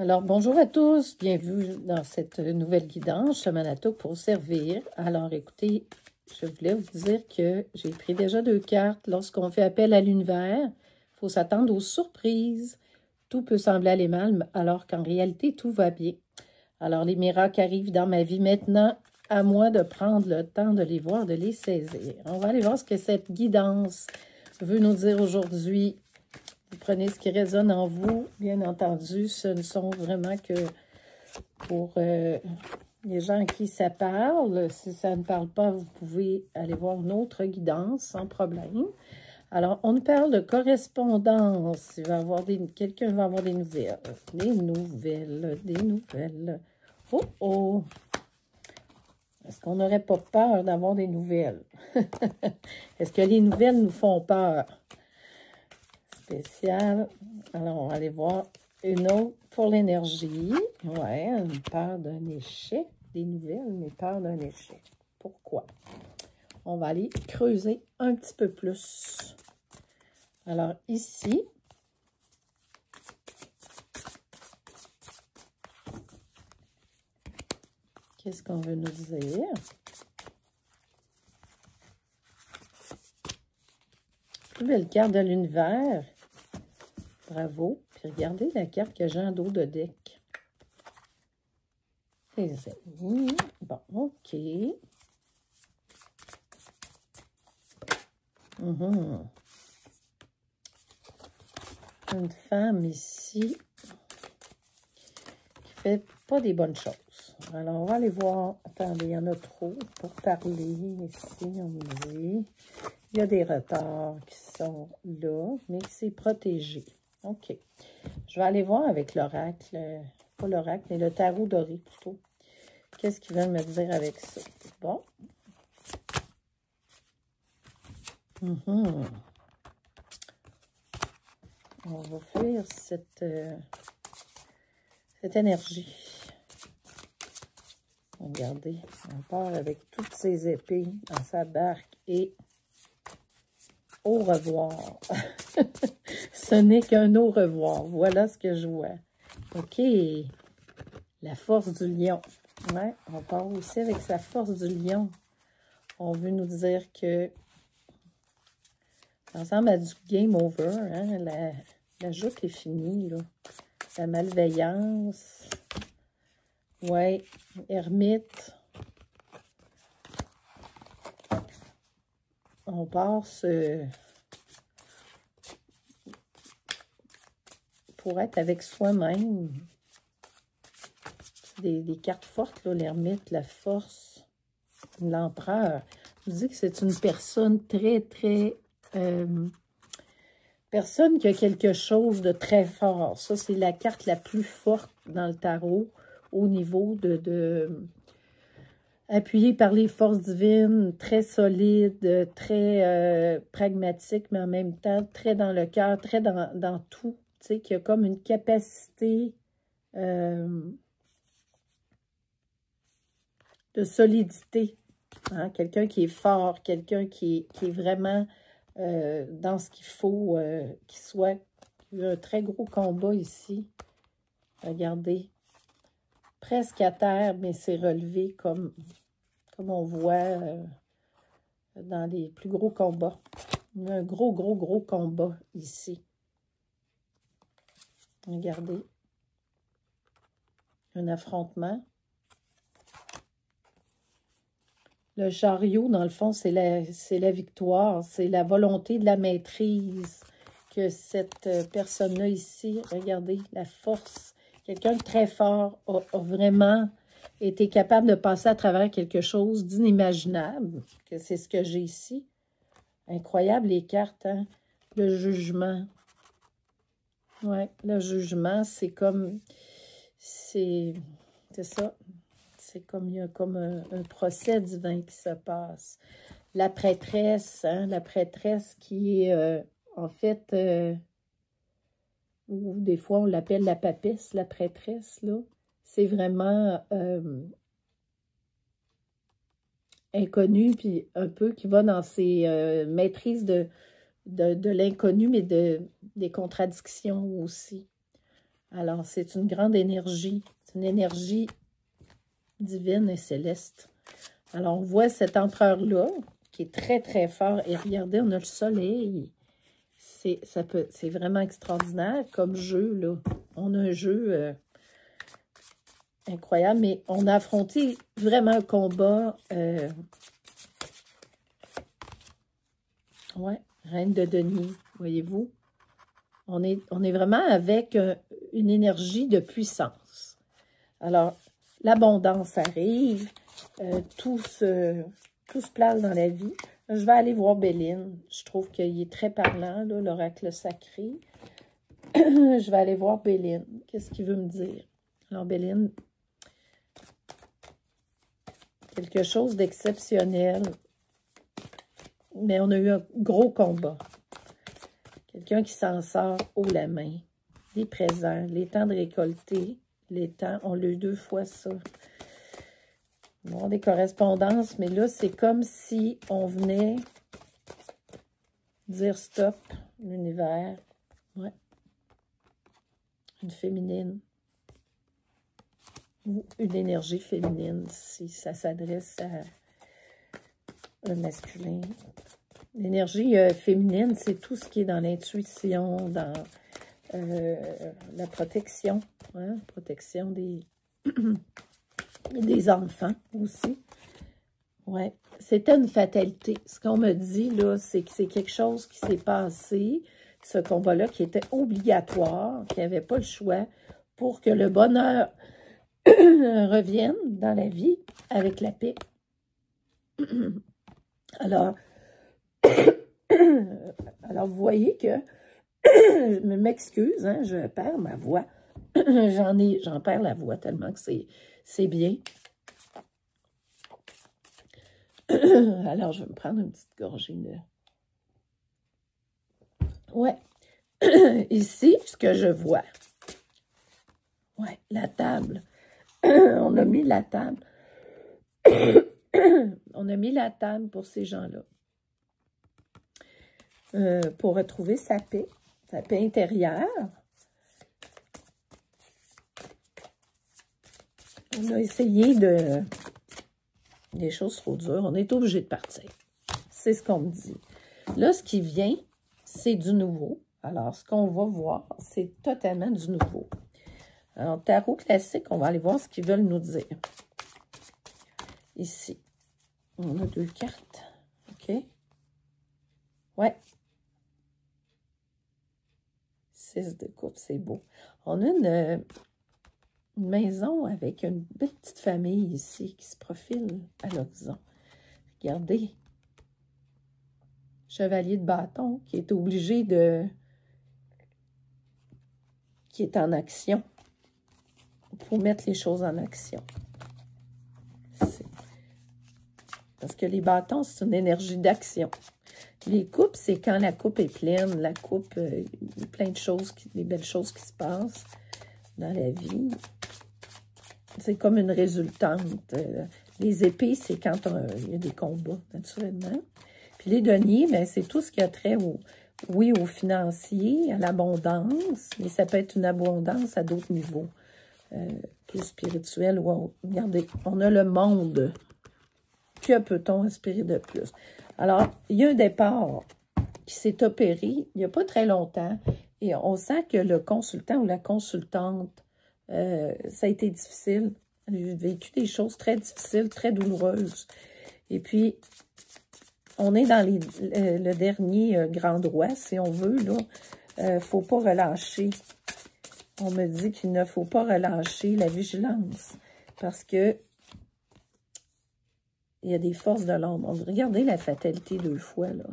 Alors, bonjour à tous, bienvenue dans cette nouvelle guidance, Shamanato pour servir. Alors, écoutez, je voulais vous dire que j'ai pris déjà 2 cartes. Lorsqu'on fait appel à l'univers, il faut s'attendre aux surprises. Tout peut sembler aller mal, alors qu'en réalité, tout va bien. Alors, les miracles arrivent dans ma vie maintenant, à moi de prendre le temps de les voir, de les saisir. On va aller voir ce que cette guidance veut nous dire aujourd'hui. Vous prenez ce qui résonne en vous. Bien entendu, ce ne sont vraiment que pour les gens à qui ça parle. Si ça ne parle pas, vous pouvez aller voir une autre guidance sans problème. Alors, on parle de correspondance. Quelqu'un va avoir des nouvelles. Des nouvelles. Oh, oh! Est-ce qu'on n'aurait pas peur d'avoir des nouvelles? Est-ce que les nouvelles nous font peur? Spécial. Alors, on va aller voir une autre pour l'énergie. Ouais, une peur d'un échec. Des nouvelles, mais peur d'un échec. Pourquoi? On va aller creuser un petit peu plus. Alors, ici, qu'est-ce qu'on veut nous dire? Plus belle carte de l'univers. Bravo. Puis regardez la carte que j'ai en dos de deck. Les amis. Bon, OK. Une femme ici qui fait pas des bonnes choses. Alors, on va aller voir. Attendez, il y en a trop pour parler. Ici, on me dit. Il y a des retards qui sont là, mais c'est protégé. OK. Je vais aller voir avec l'oracle. Pas l'oracle, mais le tarot doré plutôt. Qu'est-ce qu'ils veulent me dire avec ça? Bon. On va faire cette énergie. Regardez, on part avec toutes ses épées dans sa barque et au revoir. Ce n'est qu'un au revoir. Voilà ce que je vois. OK. La force du lion. Ouais, on part aussi avec sa force du lion. On veut nous dire que ça ressemble à du game over. Hein? La joute est finie, là. La malveillance. Ouais, ermite. On passe pour être avec soi-même. Des cartes fortes, là, l'ermite, la force, l'empereur. Je vous dis que c'est une personne très personne qui a quelque chose de très fort. Ça, c'est la carte la plus forte dans le tarot au niveau appuyé par les forces divines, très solide, très pragmatique, mais en même temps très dans le cœur, très dans tout. Tu sais, qui a comme une capacité de solidité. Hein? Quelqu'un qui est fort, quelqu'un qui est vraiment dans ce qu'il faut qu'il soit. Il y a un très gros combat ici. Regardez. Presque à terre, mais c'est relevé comme on voit dans les plus gros combats. Il y a un gros combat ici. Regardez. Un affrontement. Le chariot, dans le fond, c'est la victoire. C'est la volonté de la maîtrise que cette personne-là ici, regardez, la force. Quelqu'un de très fort a vraiment été capable de passer à travers quelque chose d'inimaginable. Que c'est ce que j'ai ici. Incroyable les cartes, hein? Le jugement. Ouais, le jugement, c'est comme... C'est ça. C'est comme il y a comme un procès divin qui se passe. La prêtresse, hein, la prêtresse qui est en fait, ou des fois on l'appelle la papesse, la prêtresse, là. C'est vraiment inconnu, puis un peu qui va dans ses maîtrises de l'inconnu, mais des contradictions aussi. Alors, c'est une grande énergie. C'est une énergie divine et céleste. Alors, on voit cet empereur-là, qui est très, très fort. Et regardez, on a le soleil. C'est vraiment extraordinaire comme jeu, là. On a un jeu incroyable, mais on a affronté vraiment un combat. Ouais, Reine de denier, voyez-vous. On est vraiment avec une énergie de puissance. Alors, l'abondance arrive, tout se place dans la vie. Je vais aller voir Béline. Je trouve qu'il est très parlant, l'oracle sacré. Je vais aller voir Béline. Qu'est-ce qu'il veut me dire? Alors, Béline, quelque chose d'exceptionnel. Mais on a eu un gros combat. Quelqu'un qui s'en sort haut la main. Les présents, les temps de récolter, les temps, on l'a eu 2 fois ça. Bon, des correspondances, mais là, c'est comme si on venait dire stop, l'univers. Ouais. Une féminine. Ou une énergie féminine, si ça s'adresse à un masculin. L'énergie féminine, c'est tout ce qui est dans l'intuition, dans la protection. Hein? Protection des enfants aussi. Ouais. C'était une fatalité. Ce qu'on me dit, là, c'est que c'est quelque chose qui s'est passé, ce combat-là, qui était obligatoire, qui n'avait pas le choix pour que le bonheur revienne dans la vie avec la paix. Alors, vous voyez que, je m'excuse, hein, je perds ma voix. J'en perds la voix tellement que c'est bien. Alors, je vais me prendre une petite gorgée de... Ouais. Ici, ce que je vois. Ouais, la table. On a mis la table. On a mis la table pour ces gens-là. Pour retrouver sa paix intérieure. On a essayé de... Des choses trop dures. On est obligé de partir. C'est ce qu'on me dit. Là, ce qui vient, c'est du nouveau. Alors, ce qu'on va voir, c'est totalement du nouveau. Alors, tarot classique, on va aller voir ce qu'ils veulent nous dire. Ici, on a 2 cartes. OK? Ouais. 6 de coupe, c'est beau. On a une maison avec une belle petite famille ici qui se profile à l'horizon. Regardez. Chevalier de bâton qui est obligé de... qui est en action. Il faut mettre les choses en action. Parce que les bâtons, c'est une énergie d'action. Les coupes, c'est quand la coupe est pleine. La coupe, il y a plein de choses, des belles choses qui se passent dans la vie. C'est comme une résultante. Les épées, c'est quand il y a des combats, naturellement. Puis les deniers, ben, c'est tout ce qui a trait au financier, à l'abondance, mais ça peut être une abondance à d'autres niveaux, plus spirituel ou autre. Regardez, on a le monde. Que peut-on espérer de plus? Alors, il y a un départ qui s'est opéré il n'y a pas très longtemps et on sent que le consultant ou la consultante, ça a été difficile. Elle a vécu des choses très difficiles, très douloureuses. Et puis, on est dans le dernier grand droit, si on veut, là. Il ne faut pas relâcher. On me dit qu'il ne faut pas relâcher la vigilance parce que il y a des forces de l'ombre. Regardez la fatalité 2 fois, là.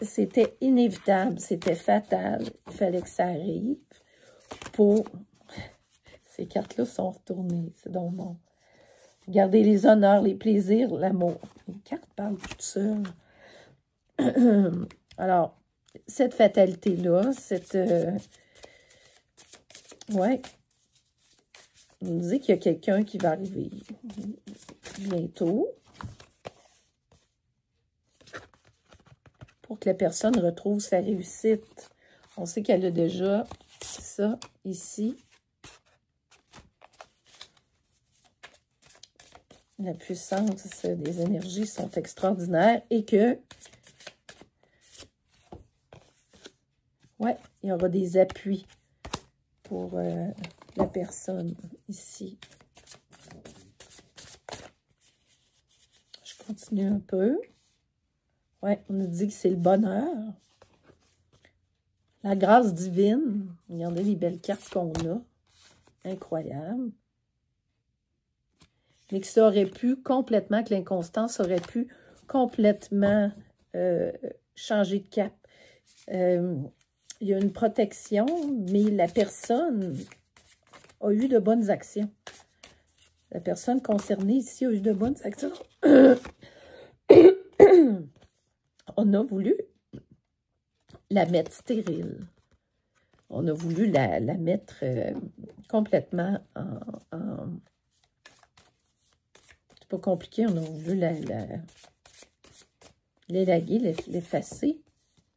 C'était inévitable, c'était fatal. Il fallait que ça arrive pour... Ces cartes-là sont retournées, c'est donc bon. Regardez les honneurs, les plaisirs, l'amour. Les cartes parlent toutes seules. Alors, cette fatalité-là, cette... ouais. On nous dit qu'il y a quelqu'un qui va arriver bientôt pour que la personne retrouve sa réussite. On sait qu'elle a déjà c'est ça, ici. La puissance des énergies sont extraordinaires et que, ouais, il y aura des appuis pour la personne ici. Je continue un peu. Ouais, on nous dit que c'est le bonheur. La grâce divine. Regardez les belles cartes qu'on a. Incroyable. Mais que ça aurait pu complètement, que l'inconstance aurait pu complètement changer de cap. Il y a une protection, mais la personne a eu de bonnes actions. La personne concernée ici a eu de bonnes actions. On a voulu la mettre stérile. On a voulu la mettre complètement en c'est pas compliqué, on a voulu l'élaguer, l'effacer.